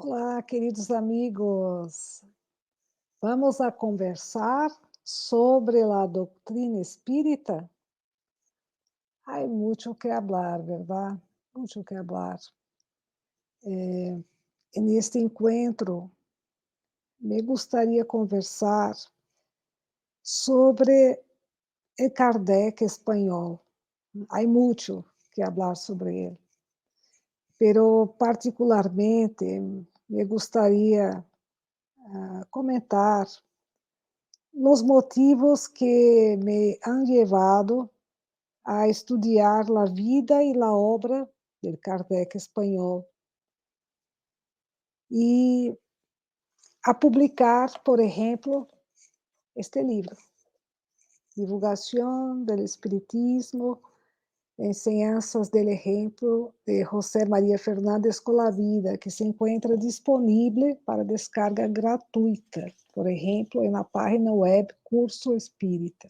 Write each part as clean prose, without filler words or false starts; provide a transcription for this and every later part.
Olá, queridos amigos. Vamos a conversar sobre a doutrina espírita? Hay mucho que hablar, ¿verdad? Mucho que hablar. En este encuentro, me gustaría conversar sobre el Kardec espanhol. Hay mucho que hablar sobre él, pero particularmente me gustaría comentar los motivos que me han llevado a estudiar la vida y la obra del Kardec español y a publicar, por ejemplo, este libro, Divulgación del Espiritismo, Enseñanzas del Ejemplo, de José María Fernández Colavida, que se encuentra disponible para descarga gratuita, por ejemplo, en la página web Curso Espírita.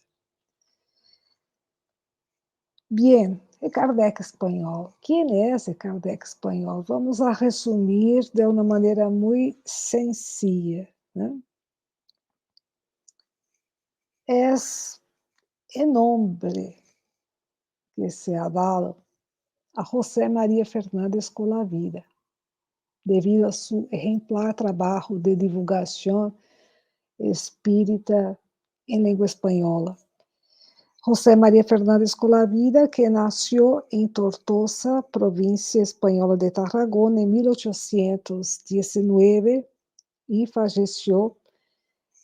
Bien, el Kardec espanhol. ¿Quién es el Kardec espanhol? Vamos a resumir de una manera muy sencilla, ¿no? Es el nombre que se ha dado a José María Fernández Colavida, debido a su ejemplar trabajo de divulgación espírita en lengua española. José María Fernández Colavida, que nació en Tortosa, provincia española de Tarragona, en 1819 y falleció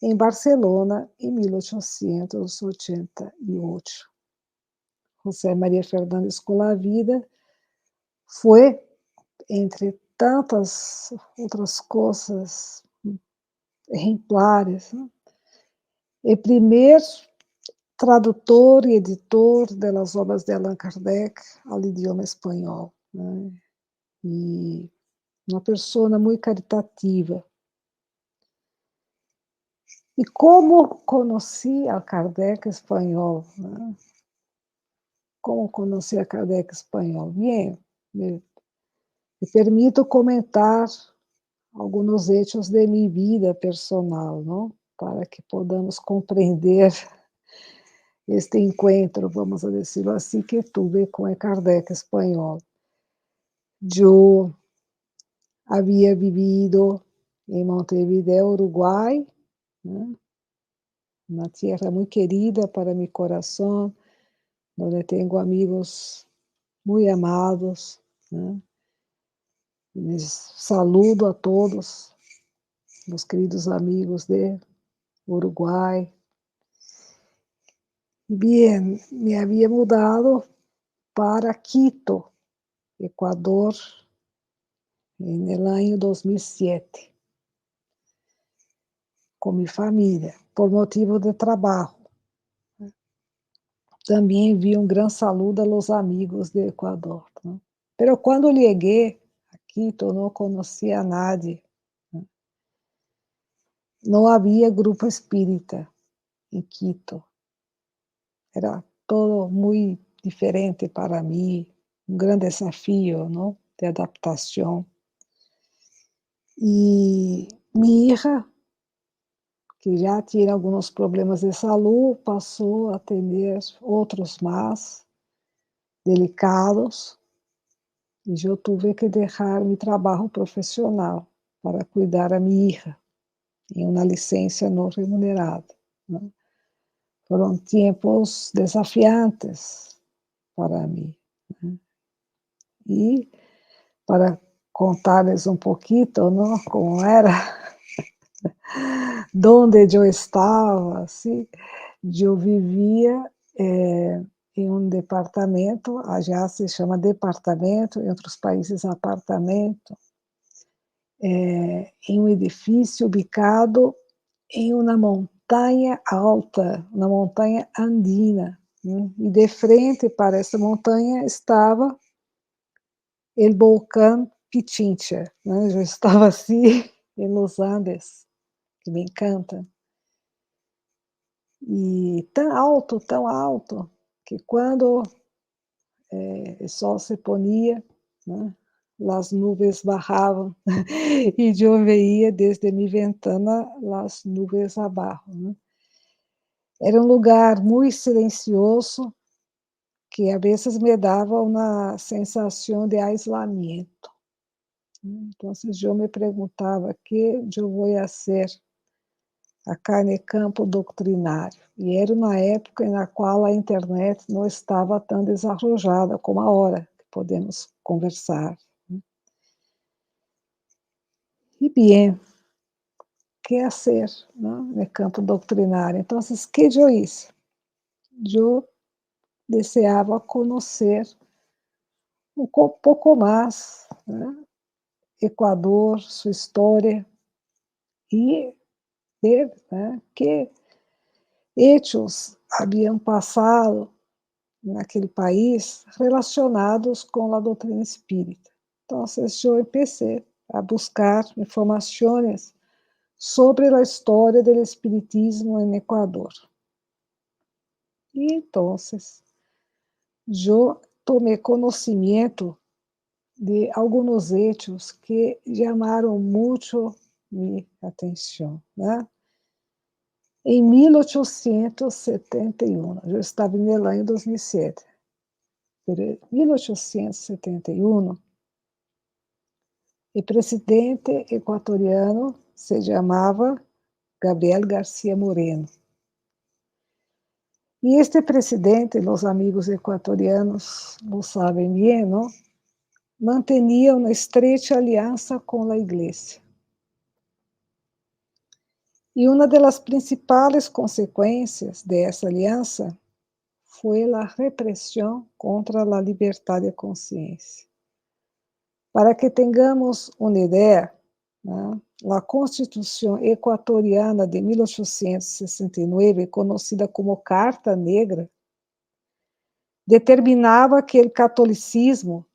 en Barcelona en 1888. José María Fernández Colavida fue, entre tantas outras coisas ejemplares, né, el primer tradutor e editor das obras de Allan Kardec ao idioma espanhol, né? E uma pessoa muito caritativa. E como conheci a Kardec espanhol? Né? Como conheci a Kardec espanhol? Bem, me permito comentar alguns hechos de minha vida personal, não? Para que podamos compreender este encontro, vamos a decirlo así, que tuve com o Kardec espanhol. Eu havia vivido em Montevideo, Uruguai, né? Uma terra muito querida para meu coração, onde tenho amigos muito amados, né? Les saludo a todos, meus queridos amigos de Uruguai. Bien, me havia mudado para Quito, Equador, en el año 2007, com minha família, por motivo de trabalho. Também envio um grande saludo a los amigos de Equador. Né? Pero quando cheguei a Quito, não conhecia a nadie. Né? Não havia grupo espírita em Quito. Era todo muito diferente para mim, um grande desafio, não? De adaptação. E minha hija, que já tinha alguns problemas de saúde, passou a ter outros mais delicados, e eu tive que deixar meu trabalho profissional para cuidar a minha hija, em uma licença não remunerada. Né? Foram tempos desafiantes para mim. Né? E para contar-lhes um pouquinho, não, como era, onde eu estava, assim, eu vivia em um departamento, já se chama departamento, em outros países apartamento, em um edifício ubicado em uma montanha alta, uma montanha andina, né? E de frente para essa montanha estava o vulcão Pichincha, né? Eu estava assim em Los Andes, que me encanta. E tão alto, que quando o sol se ponia, né, as nuvens bajavam e eu veia desde minha ventana as nuvens abaixo, né. Era um lugar muito silencioso que a vezes me dava uma sensação de aislamento. Então, eu me perguntava: "Que eu vou fazer acá no campo doutrinário?". E era uma época na qual a internet não estava tão desarrollada como agora, que podemos conversar. E bem, que fazer, no campo doutrinário? Então, que eu hice? Eu desejava conhecer pouco mais, Equador, sua história e ver, que hechos haviam passado naquele país relacionados com a doutrina espírita. Então, eu comecei a buscar informações sobre a história do espiritismo em Equador. E então, eu tomei conhecimento de alguns hechos que chamaram muito minha atenção, né? Em 1871, eu estava em Milão em 2007. Em 1871, o presidente equatoriano se chamava Gabriel García Moreno. E este presidente, os amigos equatorianos lo sabem bem, não? Mantinha uma estreita aliança com a Igreja. E uma das principais consequências dessa aliança foi a repressão contra a liberdade de consciência. Para que tenhamos uma ideia, a Constituição equatoriana de 1869, conhecida como Carta Negra, determinava que o catolicismo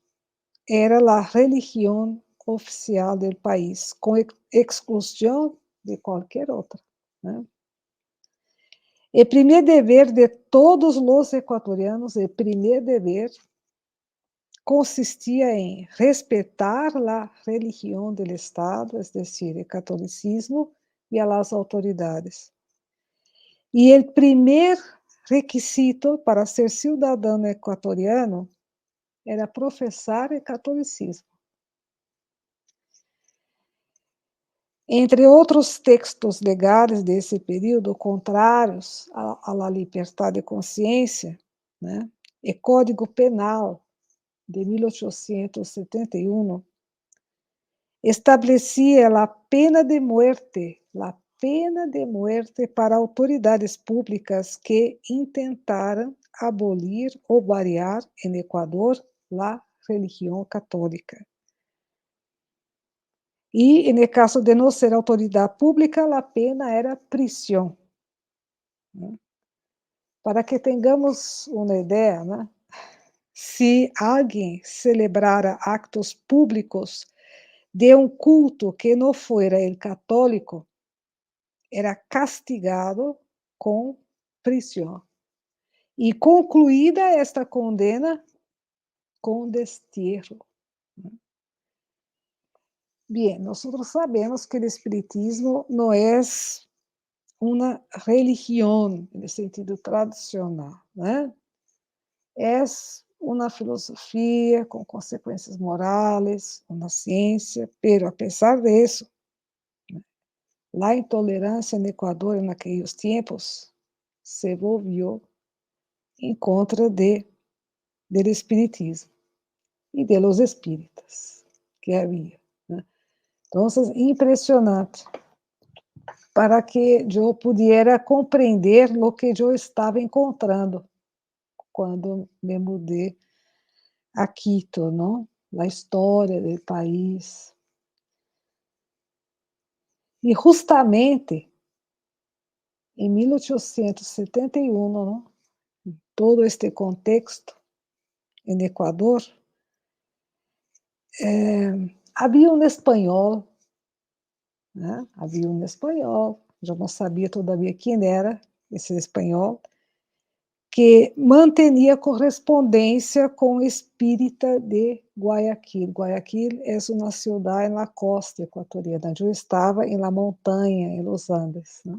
era a religião oficial do país, com exclusão de qualquer outra. O primeiro dever de todos os equatorianos, o primeiro dever consistia em respeitar a religião do Estado, es decir, o catolicismo e as autoridades. E o primeiro requisito para ser cidadão equatoriano era professar o catolicismo. Entre outros textos legais desse período, contrários à liberdade de consciência, o Código Penal de 1871 estabelecia a pena de muerte para autoridades públicas que intentaram abolir ou variar em Equador a religião católica. E, no caso de não ser autoridade pública, a pena era prisão. Para que tenhamos uma ideia, se alguém celebrara actos públicos de um culto que não fuera el católico, era castigado com prisão. E concluída esta condena, com destierro. Bem, nós sabemos que o espiritismo não é uma religião no sentido tradicional, é uma filosofia com consequências morais, uma ciência, pero a pesar de isso, a intolerância no Equador naqueles tempos se volviu em contra do espiritismo e de los espíritas que havia. Então, impressionante, para que eu pudesse compreender o que eu estava encontrando quando me mudei a Quito, não? A história do país. E justamente em 1871, não? Todo este contexto em Equador, havia um espanhol, havia um espanhol, eu não sabia todavia quem era esse espanhol, que mantinha correspondência com o espírita de Guayaquil. Guayaquil é uma cidade na costa equatoriana. Eu estava em la montanha, em los Andes, né?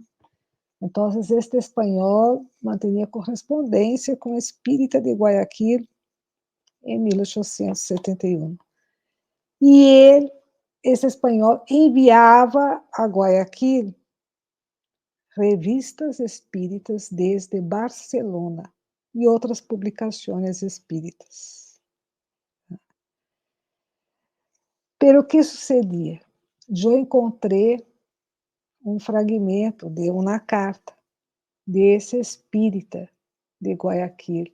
Então, este espanhol mantinha correspondência com o espírita de Guayaquil em 1871. E ele, esse espanhol, enviava a Guayaquil revistas espíritas desde Barcelona e outras publicações espíritas. Pero o que sucedia? Eu encontrei um fragmento de uma carta desse espírita de Guayaquil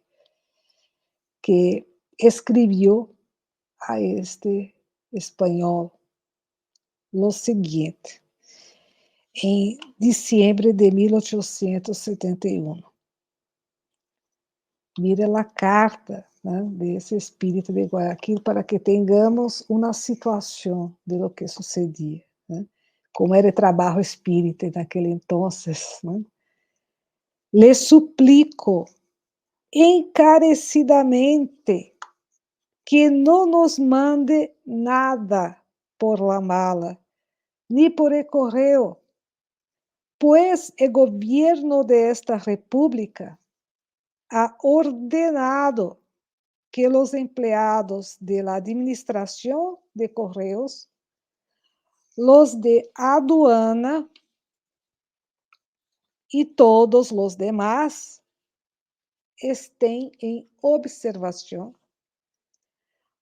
que escreveu a este espanhol o seguinte, em dezembro de 1871. Mire a carta, né, desse espírito de Guayaquil para que tenhamos uma situação de lo que sucedia, né? Como era o trabalho espírita naquele entonces, né? Le suplico encarecidamente que não nos mande nada por la mala, ni por el correo, pues el gobierno de esta república ha ordenado que los empleados de la administración de correos, los de aduana y todos los demás estén en observación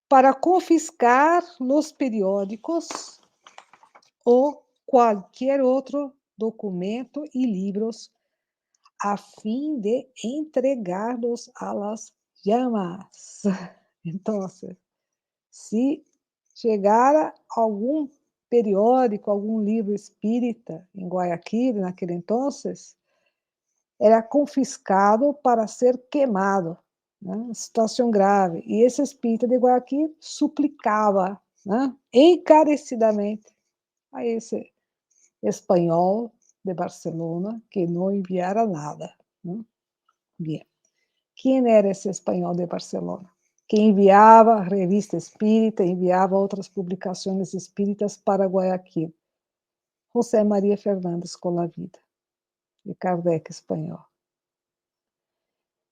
para confiscar los periódicos o cualquier otro documento y libros a fim de entregarlos a las llamas. Então, se chegara algum periódico, algum livro espírita em Guayaquil, naquele entonces, era confiscado para ser queimado, né? Situação grave. E esse espírita de Guayaquil suplicava, né, encarecidamente a esse espanhol de Barcelona que não enviara nada, né? Bien. Quem era esse espanhol de Barcelona? Que enviava a revista espírita, enviava outras publicações espíritas para Guayaquil. José María Fernández Colavida, de Kardec espanhol.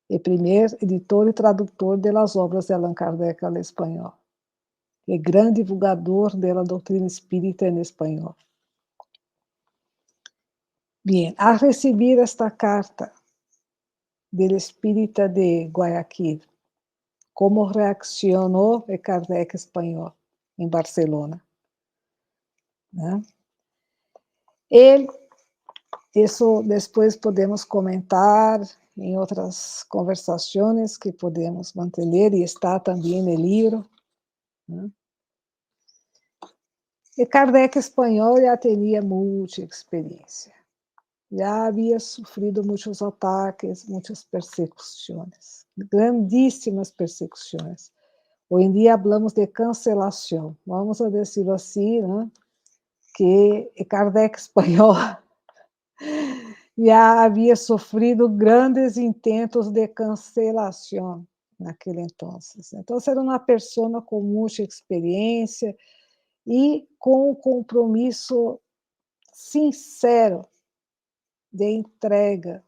O primeiro editor e tradutor das obras de Allan Kardec ao espanhol. E grande divulgador da doutrina espírita em espanhol. Bien, a receber esta carta del espírita de Guayaquil, como reaccionou o Kardec espanhol em Barcelona, né? Ele, isso depois podemos comentar em outras conversações que podemos manter e está também no livro, né? E Kardec espanhol já tinha muita experiência, já havia sofrido muitos ataques, muitas persecuções, grandíssimas persecuções. Hoje em dia falamos de cancelação, vamos a dizer assim, né? Que Kardec espanhol já havia sofrido grandes intentos de cancelação naquele entonces. Então, era uma pessoa com muita experiência e com um compromisso sincero de entrega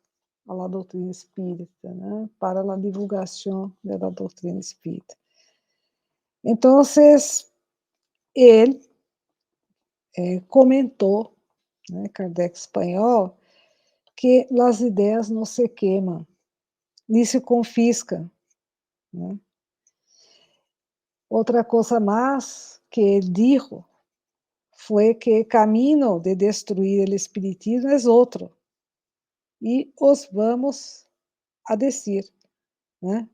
à doutrina espírita, né? Para a divulgação da doutrina espírita. Então, ele comentou, né, Kardec espanhol, que as ideias não se queimam, nem se confiscam, né? Outra coisa mais que ele dijo foi que o caminho de destruir o espiritismo é outro, e os vamos a dizer, né?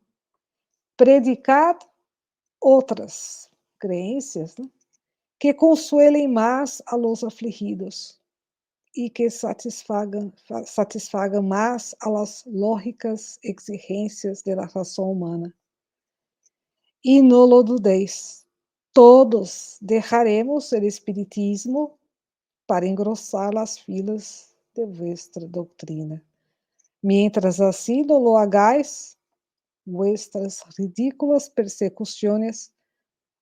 Predicar outras crenças, né, que consuelem mais a los afligidos e que satisfagam mais a las lógicas exigências da razão humana. E não lo dudéis, todos deixaremos o espiritismo para engrossar as filas de vuestra doutrina. Mientras así no lo hagáis, vuestras ridículas persecuciones,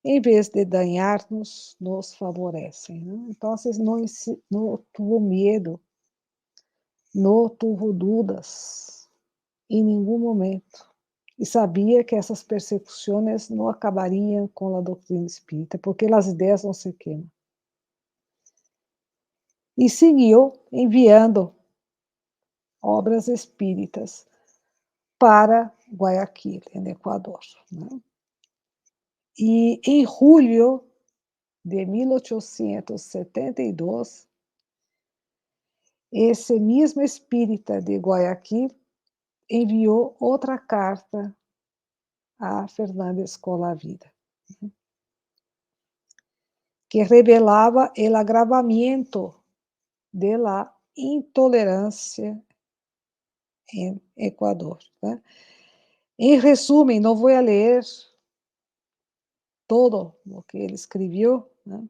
em vez de dañarnos, nos favorecem. Né? Então, não tuvo medo, não tuvo dúvidas em nenhum momento. E sabia que essas persecuções não acabariam com a doutrina espírita, porque as ideias não se queimam. E seguiu enviando obras espíritas para Guayaquil, no Equador. Né? E em julho de 1872, esse mesmo espírita de Guayaquil enviou outra carta a Fernández Colavida, que revelava o agravamento de la intolerância em Equador. Né? Em resumo, não vou ler todo o que ele escreveu, né?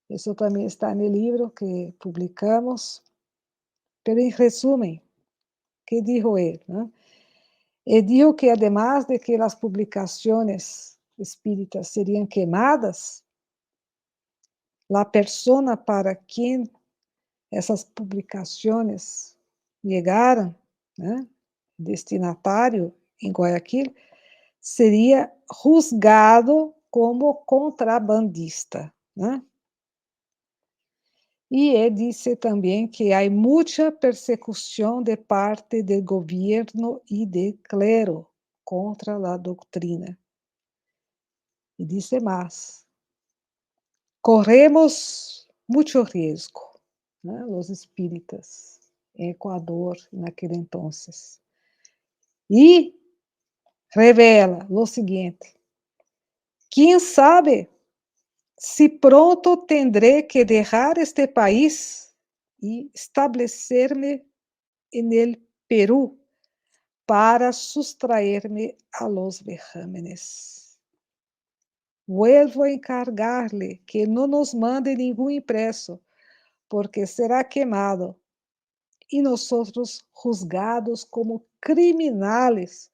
Isso também está no livro que publicamos, mas em resumo, que dijo ele? Né? Ele dijo que, además de que as publicações espíritas seriam queimadas, a persona para quem essas publicações chegaram, né, destinatário em Guayaquil, seria juzgado como contrabandista. Né? E ele disse também que há muita persecução de parte do governo e do clero contra a doutrina. E disse mais: corremos muito risco, né, os espíritas em Equador naquele entonces. E revela o seguinte: quem sabe se pronto tendré que deixar este país e estabelecer-me en el Perú para sustraer-me a los vejámenes. Vuelvo a encargar-lhe que não nos mande nenhum impresso, porque será queimado, e nosotros juzgados como criminales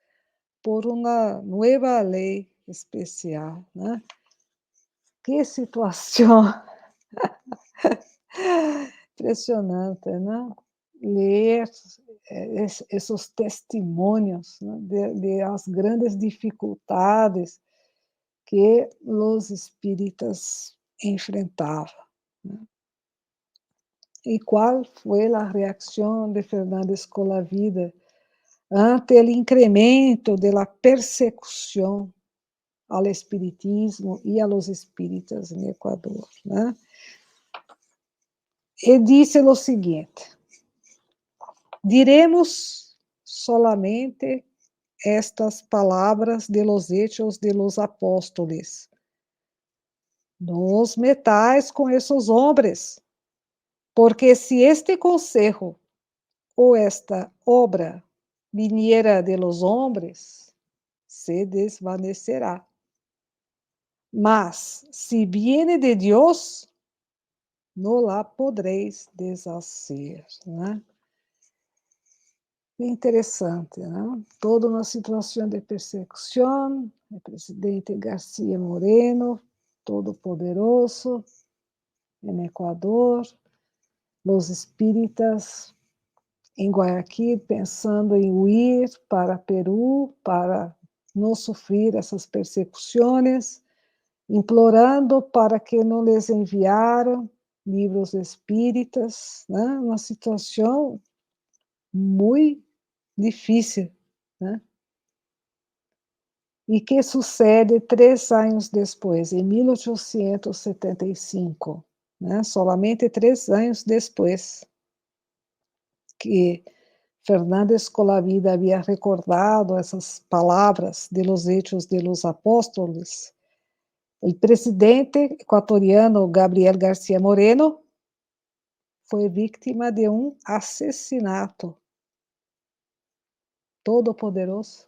por uma nova lei especial. Né? Que situação impressionante, né? Ler esses testemunhos, né? de as grandes dificuldades que os espíritas enfrentavam. Né? E qual foi a reação de Fernández Colavida ante o incremento da persecução ao espiritismo e a los espíritas no Equador? Né? E disse o seguinte: diremos solamente estas palavras de los hechos de los apóstoles. Nos metais com esses homens, porque se este consejo ou esta obra viniera de los hombres, se desvanecerá. Mas, se viene de Deus, não la podreis deshacer. Né? Interessante, né? Toda uma situação de persecução, o presidente Garcia Moreno, todo-poderoso, em Equador, os espíritas em Guayaquil pensando em ir para Peru para não sofrer essas persecuções, implorando para que não lhes enviaram livros espíritas, né? Uma situação muito difícil, né? E que sucede 3 anos depois, em 1875, né? Solamente 3 anos depois que Fernández Colavida havia recordado essas palavras de los hechos de los apóstolos, o presidente equatoriano Gabriel García Moreno foi vítima de um assassinato. Todo-poderoso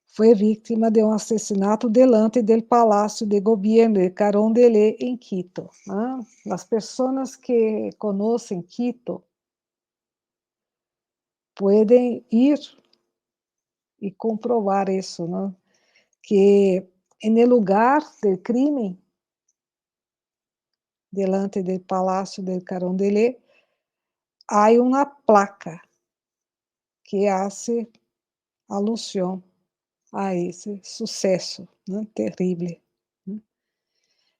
foi vítima de um assassinato delante do Palácio de Governo de Carondelet, em Quito. As pessoas que conhecem Quito pueden ir y comprobar eso, ¿no? Que en el lugar del crimen, delante del Palacio del Carondelet, hay una placa que hace alusión a ese suceso, né, terrível, né.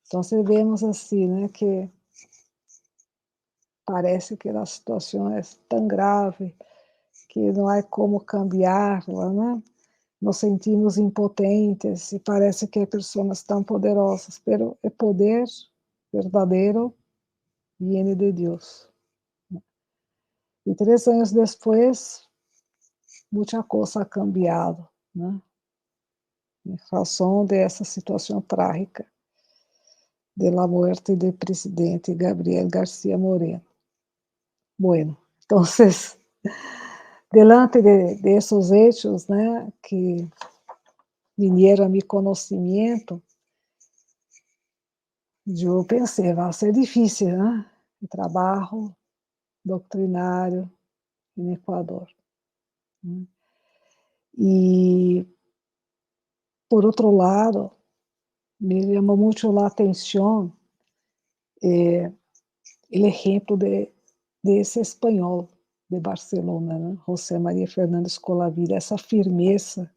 Então, vemos assim, né, que parece que a situação é tão grave que não há como cambiá-la, né. Nos sentimos impotentes e parece que há pessoas tão poderosas, pero o poder verdadeiro viene de Deus. E 3 anos depois, muita coisa ha cambiado, né, em razão dessa situação trágica de la muerte del presidente Gabriel García Moreno. Bueno, entonces, delante de esos hechos, né, que vinieron a mi conocimiento, eu pensei, vai ser difícil, né, o trabalho doutrinário em Equador, né. E, por outro lado, me chamou muito a atenção, o exemplo de esse espanhol de Barcelona, né, José María Fernández Colavida, essa firmeza,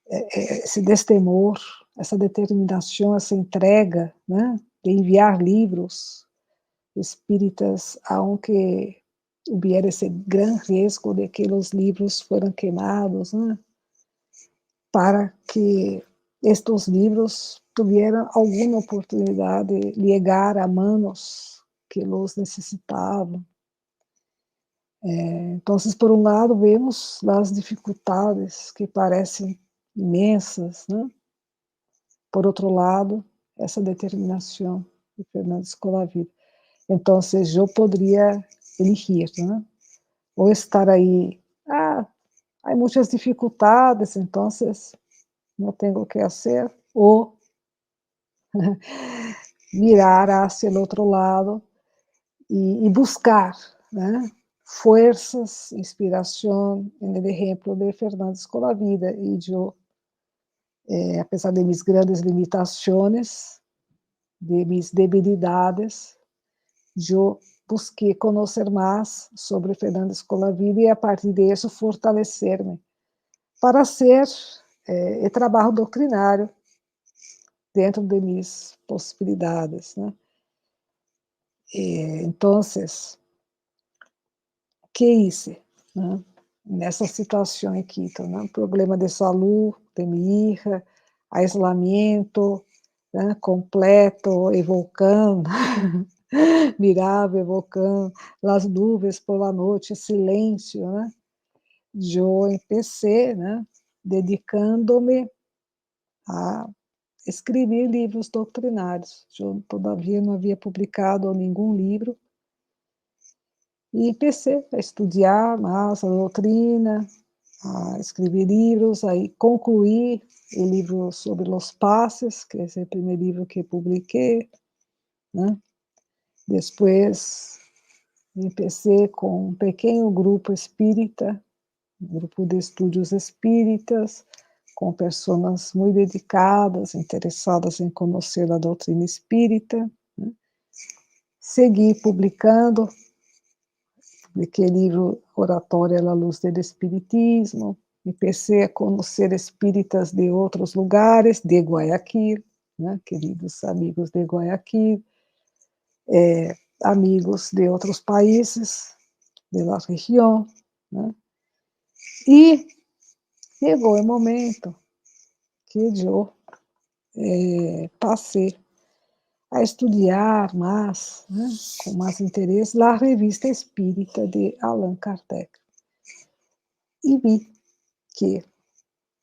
esse destemor, essa determinação, essa entrega, né, de enviar livros espíritas, aunque hubiera esse grande risco de que os livros foram queimados, né, para que estes livros tuvieran alguma oportunidade de chegar a manos que los necessitavam. Então, por um lado, vemos as dificuldades que parecem imensas, né? Por outro lado, essa determinação de Fernando Escolavida. Então, eu poderia elegir, né? Ou estar aí, há muitas dificuldades, então não tenho o que fazer, ou mirar hacia o outro lado e buscar, né, forças, inspiração no exemplo de Fernando Escolavida. E eu, apesar de mis grandes limitações, de mis debilidades, eu busquei conhecer mais sobre Fernando Escolavida e, a partir disso, fortalecer-me para hacer o trabalho doutrinário dentro de mis possibilidades, né. Então, que hice, né, nessa situação em Quito, né, problema de saúde de minha hija, isolamento, né, completo, evocando, mirava, evocando, as nuvens por la noite, silêncio, né. Eu empecé, né, dedicando-me a escrever livros doutrinários. Eu todavia não havia publicado nenhum livro. E comecei a estudar mais a doutrina, a escrever livros, aí concluí o livro sobre os passes, que é o primeiro livro que publiquei, né. Depois, comecei com um pequeno grupo espírita, um grupo de estudos espíritas, com pessoas muito dedicadas, interessadas em conhecer a doutrina espírita, né. Segui publicando, publiquei livro Oratória à Luz do Espiritismo, comecei a conhecer espíritas de outros lugares, de Guayaquil, né, queridos amigos de Guayaquil, amigos de outros países, de la região, né. E chegou o momento que eu passei a estudar mais, né, com mais interesse, a Revista Espírita de Allan Kardec. E vi que,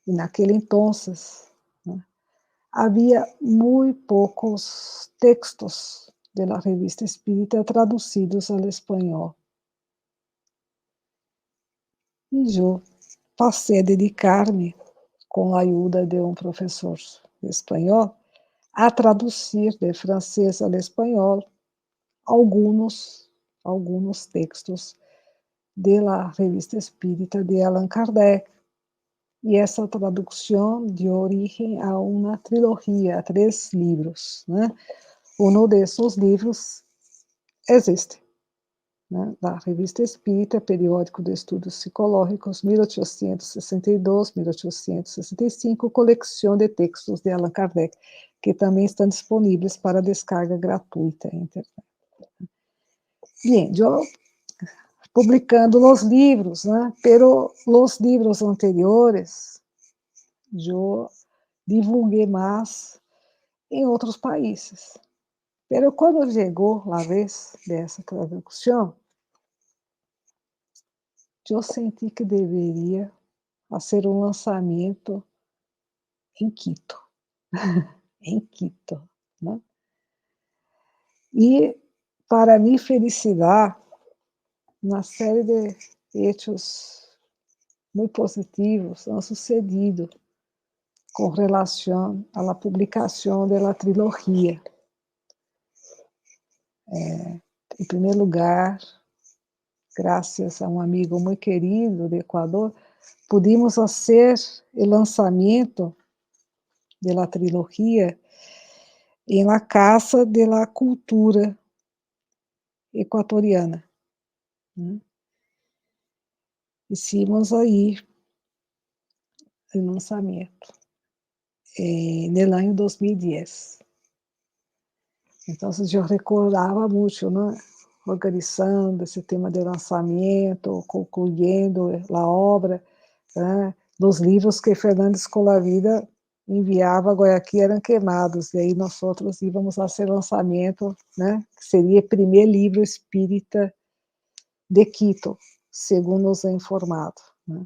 naquele entonces, né, havia muito poucos textos de la Revista Espírita traduzidos ao espanhol. E eu passei a dedicar-me, com a ajuda de um professor de espanhol, a traduzir de francês ao espanhol alguns textos de la Revista Espírita de Allan Kardec. E essa tradução deu origem a uma trilogia, a 3 livros, né? Um desses livros existe, né? Da Revista Espírita, Periódico de Estudos Psicológicos, 1862-1865, coleção de textos de Allan Kardec, que também estão disponíveis para descarga gratuita em internet. Bem, eu publicando os livros, né? Pero os livros anteriores, eu divulguei mais em outros países. Pero quando chegou a vez dessa tradução, eu senti que deveria fazer um lançamento em Quito, em Quito, né? E, para minha felicidade, uma série de hechos muito positivos han sucedido com relação à publicação da trilogia. Em primeiro lugar, graças a um amigo muito querido do Equador, pudimos fazer o lançamento da trilogia em la Casa de la Cultura Equatoriana. Hicimos aí o lançamento no ano 2010. Então, eu recordava muito, né? Organizando esse tema de lançamento, concluindo a obra, né? Dos livros que Fernandes Colavida enviava a Guayaquil eram queimados, e aí nós outros íamos fazer lançamento, né? Que seria o primeiro livro espírita de Quito, segundo nos é informado, né?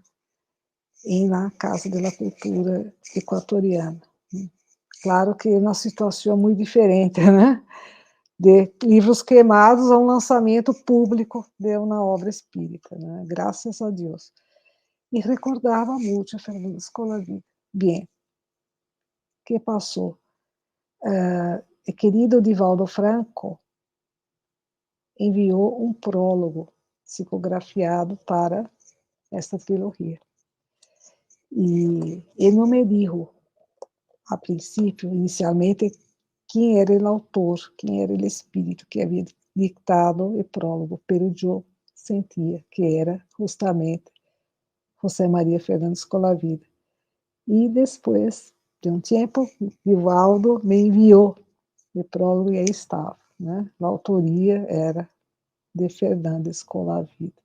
E na Casa da Cultura Equatoriana. Claro que é uma situação muito diferente, né? De livros queimados a um lançamento público de uma obra espírita, né? Graças a Deus. E recordava muito a Fernanda Escolavida. Bem, que passou? O querido Divaldo Franco enviou um prólogo psicografiado para esta trilogia. E ele não me disse, a princípio, inicialmente, quem era o autor, quem era o espírito que havia dictado o prólogo, pero eu sentia que era justamente José Maria Fernandes Colavida. E depois de um tempo, Divaldo me enviou o prólogo e aí estava, né? A autoria era de Fernandes Colavida.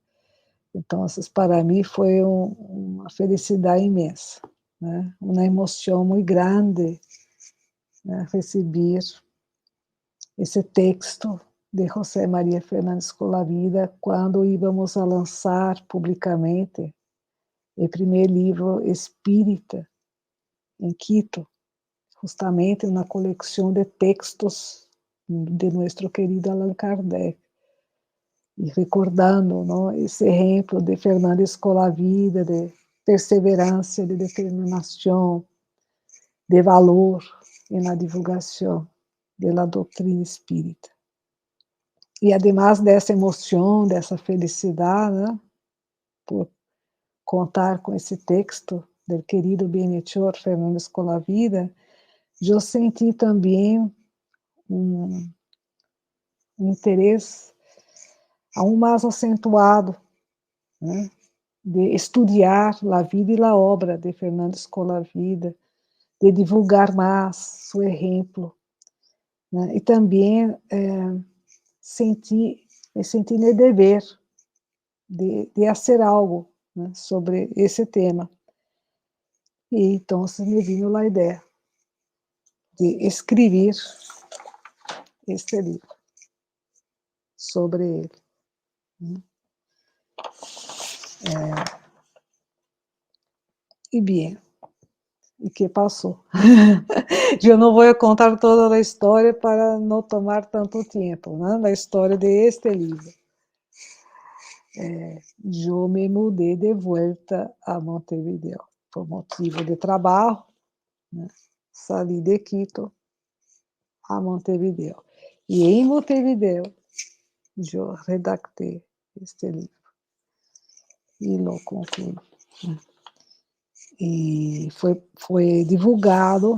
Então, para mim foi uma felicidade imensa, né? Uma emoção muito grande, né? Receber esse texto de José Maria Fernandes Colavida quando íamos a lançar publicamente o primeiro livro espírita em Quito, justamente uma coleção de textos de nosso querido Allan Kardec. E recordando, não, esse exemplo de Fernandes Colavida, de perseverança, de determinação, de valor na divulgação da doutrina espírita. E, además dessa emoção, dessa felicidade, né, por contar com esse texto do querido Benhechor Fernandes Colavida, eu senti também um interesse aún mais acentuado, né, de estudar a vida e a obra de Fernandes Colavida, de divulgar mais seu exemplo, né, e também me senti no dever de fazer algo, né, sobre esse tema. E então me veio a ideia de escrever este livro sobre ele. E bem, e que passou? Eu não vou contar toda a história para não tomar tanto tempo, né? Da história de este livro. Eu me mudei de volta a Montevideo por motivo de trabalho, né? Saí de Quito a Montevideo. E em Montevideo, eu redactei este livro. e lo concluyo. E foi divulgado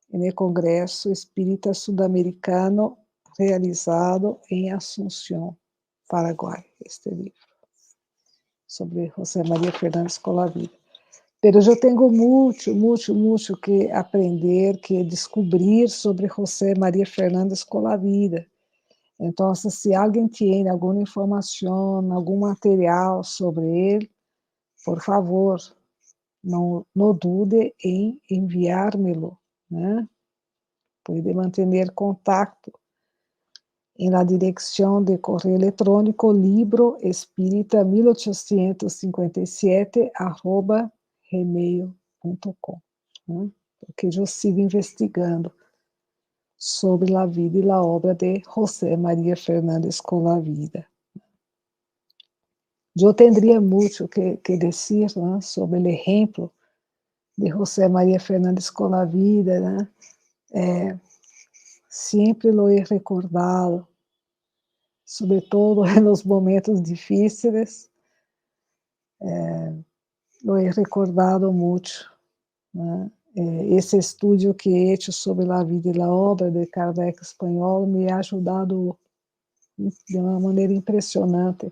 no Congresso Espírita Sudamericano, realizado em Assunção, Paraguai, este livro, sobre José María Fernández Colavida. Pero eu tenho muito que aprender, que descobrir sobre José María Fernández Colavida. Então, se alguém tem alguma informação, algum material sobre ele, por favor, não dude em enviar-me-lo, né? Pode manter contato em la direção de correio eletrônico libroespírita1857@gmail.com, né? Porque eu sigo investigando sobre a vida e a obra de José María Fernández Colavida. Eu teria muito que dizer, né, sobre o exemplo de José María Fernández Colavida, né? Sempre lo he recordado, sobretudo nos momentos difíceis, lo he recordado muito, né? Esse estudo que he hecho sobre a vida e a obra de Kardec espanhol me ha ajudado de uma maneira impressionante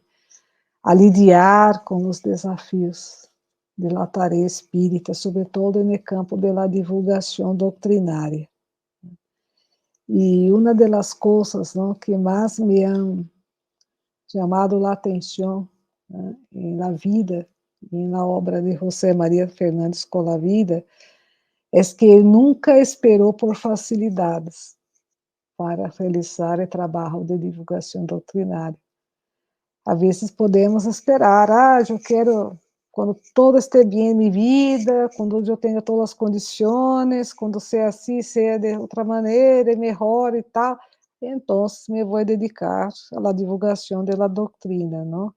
a lidiar com os desafios de la tarea espírita, sobretudo no campo da divulgação doutrinária. E uma das coisas, não, que mais me han chamado a atenção, né, na vida e na obra de José María Fernández Colavida é que ele nunca esperou por facilidades para realizar o trabalho de divulgação doutrinária. Às vezes podemos esperar, eu quero, quando todo esteja bem em minha vida, quando eu tenha todas as condições, quando seja assim, seja de outra maneira, melhor e tal, então me vou dedicar à divulgação da doutrina, não?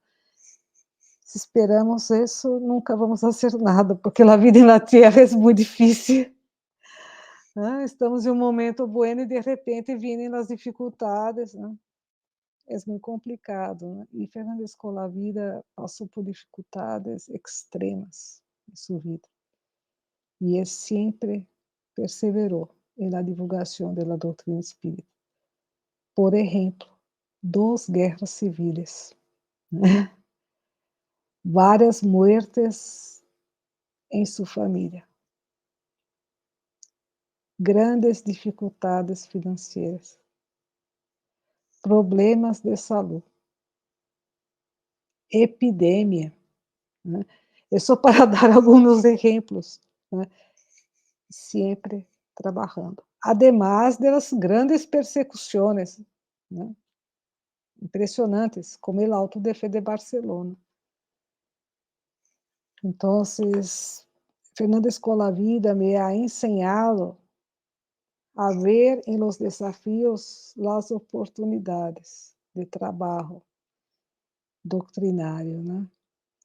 Se esperamos isso, nunca vamos fazer nada, porque a vida na Terra é muito difícil. Né? Estamos em um momento bueno e de repente vêm as dificuldades, né? É muito complicado, né? E Fernández Colavida passou por dificuldades extremas em sua vida. E ele sempre perseverou na divulgação da doutrina espírita. Por exemplo, 2 guerras civis, né? Várias muertes em sua família, grandes dificuldades financeiras, problemas de saúde, epidemia, né? É só para dar alguns exemplos, né? Sempre trabalhando. Además das grandes persecuções, né? Impressionantes, como o Auto de Fe de Barcelona. Então, Fernández Colavida me ha enseñado a ver em los desafios las oportunidades de trabalho doutrinário, né?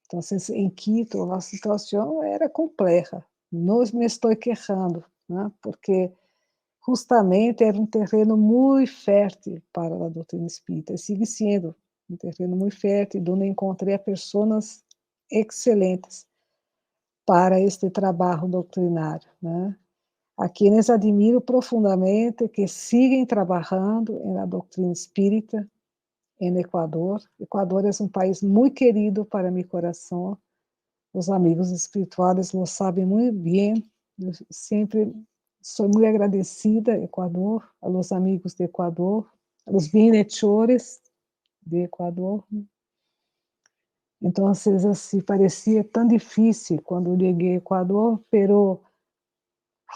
Então, em Quito, a situação era complexa. Não me estou queixando, né? Porque justamente era um terreno muito fértil para a doutrina espírita, e sigue sendo um terreno muito fértil, onde encontrei pessoas excelentes para este trabalho doutrinário, né? A quienes admiro profundamente que siguen trabalhando na doutrina espírita em Equador. Equador é um país muito querido para meu coração. Os amigos espirituais lo sabem muito bem. Eu sempre sou muito agradecida a Equador, a los amigos de Equador, a los bienhechores de Equador. Então, assim, parecia tão difícil quando cheguei ao Equador, pero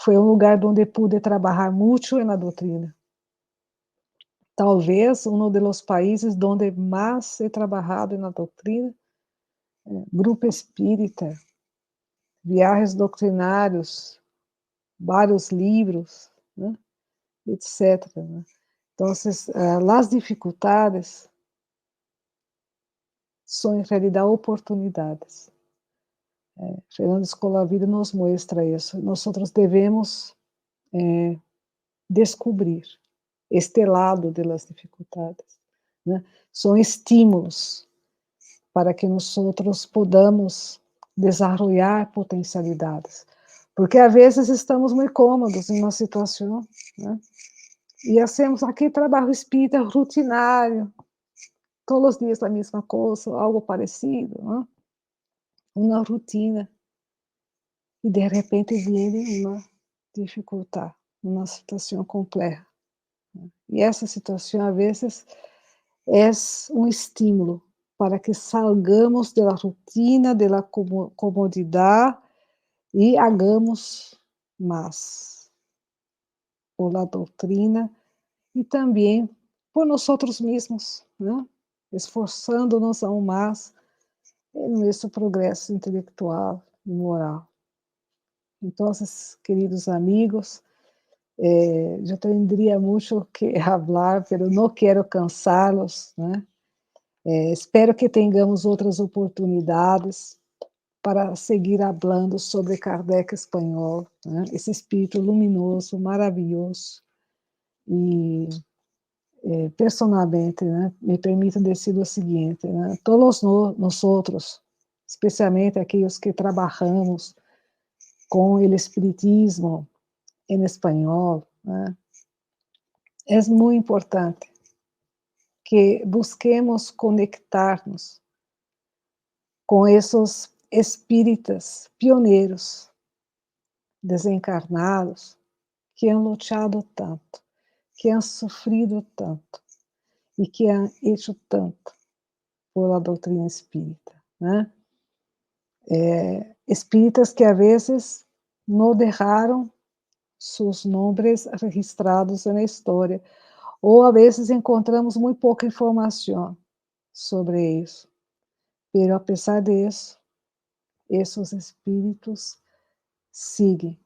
foi um lugar onde pude trabalhar muito na doutrina. Talvez um dos países onde mais he trabalhado na doutrina, grupo espírita, viagens doutrinários, vários livros, né, etc. Né? Então, as dificuldades são, em realidade, oportunidades. Fernández Colavida nos mostra isso. Nós devemos descobrir este lado das dificuldades, né? São estímulos para que nosotros podamos desarrollar potencialidades. Porque às vezes estamos muito cômodos em uma situação, né? E hacemos aquele trabalho espírita rutinário, todos os dias a mesma coisa, algo parecido, né? Uma rotina. E de repente viene uma dificuldade, uma situação complexa. E essa situação, às vezes, é um estímulo para que salgamos da rotina, da comodidade e hagamos mais por la doutrina e também por nós mesmos, né? Esforçando-nos aún mais em nosso progresso intelectual e moral. Então, queridos amigos, eu tendría muito que falar, mas não quero cansá-los, né? Espero que tenhamos outras oportunidades para seguir falando sobre Kardec espanhol, né? Esse espírito luminoso, maravilhoso. E, personalmente, né, me permitam dizer o seguinte, né? Todos nós outros, especialmente aqueles que trabalhamos com o espiritismo em espanhol, né? É muito importante que busquemos conectar-nos com esses espíritas pioneiros, desencarnados, que han lutado tanto, que han sofrido tanto e que han hecho tanto por a doutrina espírita, né? Espíritas que a vezes não deixaram seus nomes registrados na história, ou a vezes encontramos muito pouca informação sobre isso. Pero a pesar disso, esses espíritos seguem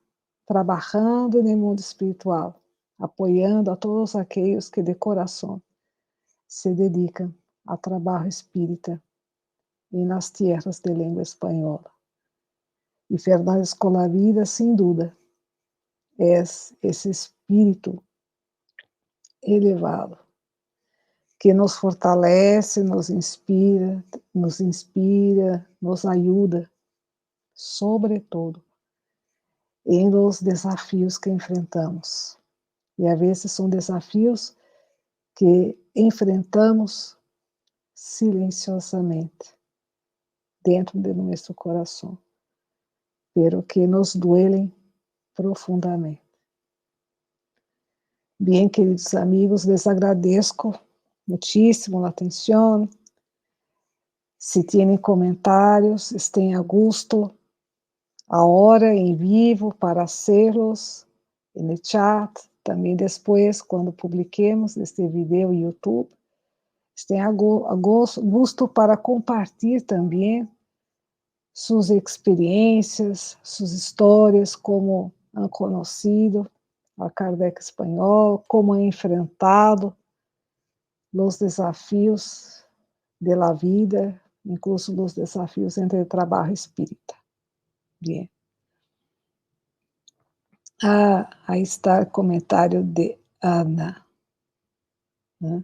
trabalhando no mundo espiritual, apoiando a todos aqueles que de coração se dedicam ao trabalho espírita e nas terras de língua espanhola. E Fernando Escolavida, sem dúvida, é esse espírito elevado que nos fortalece, nos inspira, nos ajuda, sobretudo, em los desafios que enfrentamos. E às vezes são desafios que enfrentamos silenciosamente dentro de nosso coração, pero que nos duelen profundamente. Bem, queridos amigos, les agradeço muitíssimo a atenção. Se têm comentários, estén a gusto agora em vivo para hacerlos no chat, também depois, quando publiquemos este vídeo no YouTube. Estén a gosto para compartilhar também suas experiências, suas histórias, como han conhecido a Kardec espanhol, como han enfrentado os desafios de la vida, incluso os desafios entre o trabalho espírita. Bien. Aí está o comentário de Ana, né?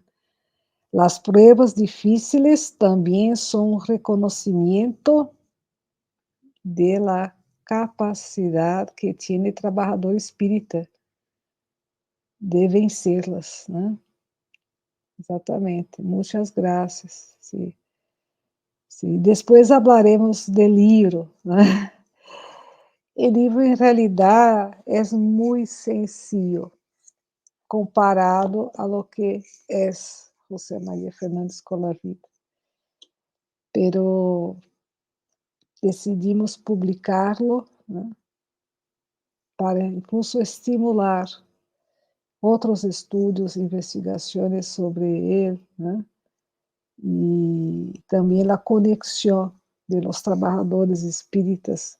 Las pruebas difíciles también son un reconocimiento de la capacidad que tiene el trabajador espírita de vencerlas, né? Exatamente. Muitas graças. Sim. Sim. Depois falaremos do livro, né? O livro, em realidade, é muito sencillo comparado a lo que é José María Fernández Colavito. Pero decidimos publicarlo, né, para incluso estimular outros estudos, investigações sobre ele, né, e também a conexão de los trabalhadores espíritas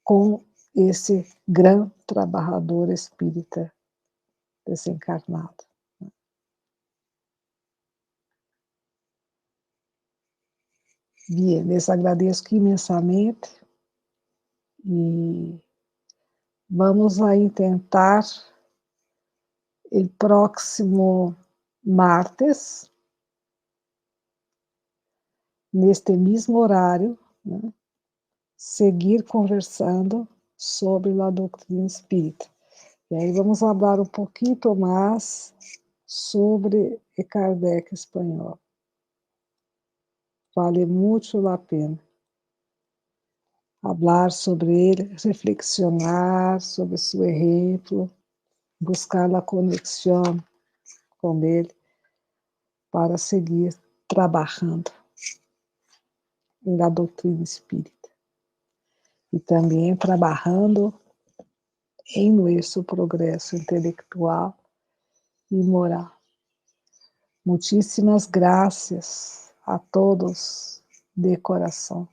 com esse grande trabalhador espírita desencarnado. Bien, les agradeço imensamente e vamos aí tentar o próximo martes neste mesmo horário, né, seguir conversando sobre a doutrina espírita. E aí vamos falar um pouquinho mais sobre Kardec espanhol. Vale muito a pena falar sobre ele, reflexionar sobre seu exemplo, buscar a conexão com ele para seguir trabalhando na doutrina espírita e também trabalhando em nosso progresso intelectual e moral. Muitíssimas graças a todos de coração.